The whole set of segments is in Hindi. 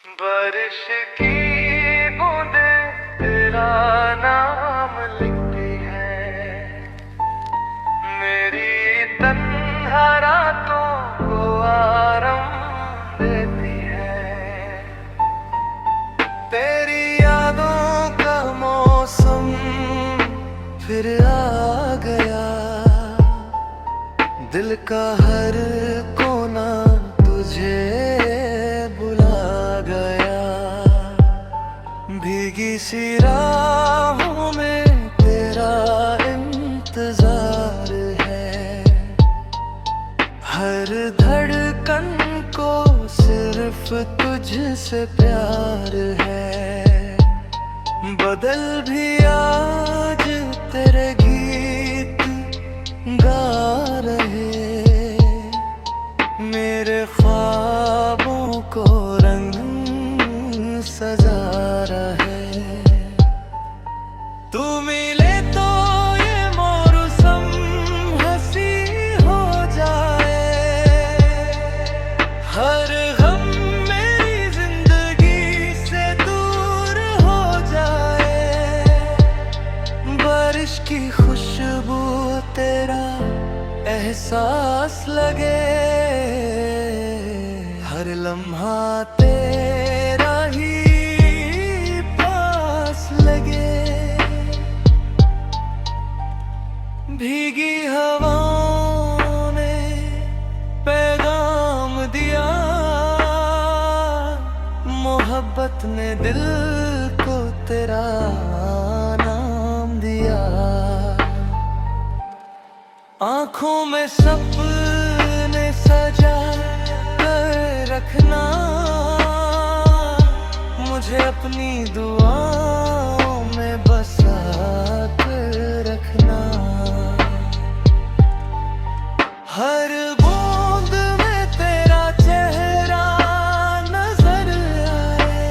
बारिश की बूंदें तेरा नाम लिखती है, मेरी तन्हा रातों को आराम देती है। तेरी यादों का मौसम फिर आ गया, दिल का हर कोना तुझे भीगी सी राहों में तेरा इंतजार है, हर धड़कन को सिर्फ तुझसे प्यार है। बदल भी आज तेरे गीत गा रहे, मेरे ख्वाबों को रंग सजा रहे। तू मिले तो ये मौसम हंसी हो जाए, हर गम मेरी जिंदगी से दूर हो जाए। बारिश की खुशबू तेरा एहसास लगे, हर लम्हा तेरा ही भीगी हवाओं ने पैगाम दिया, मोहब्बत ने दिल को तेरा नाम दिया। आँखों में सपने सजा कर रखना, मुझे अपनी दुआओं में बसा कर रखना। हर बूंद में तेरा चेहरा नजर आए,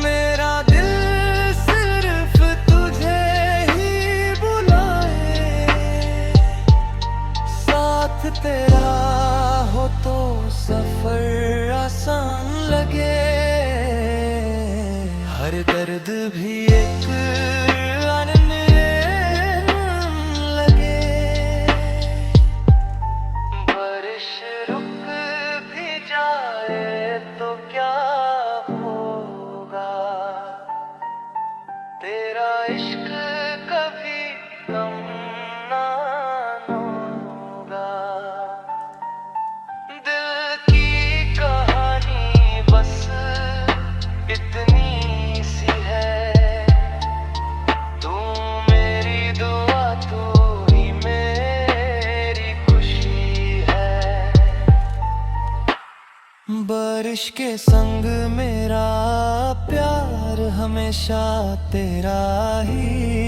मेरा दिल सिर्फ तुझे ही बुलाए। साथ तेरा हो तो सफर आसान लगे, हर दर्द भी एक तो क्या होगा, तेरा इश्क कभी कम ना होगा। दिल की कहानी बस इतनी सी है, तू मेरी दुआ तू ही मेरी खुशी है। बारिश के संग मेरा प्यार हमेशा तेरा ही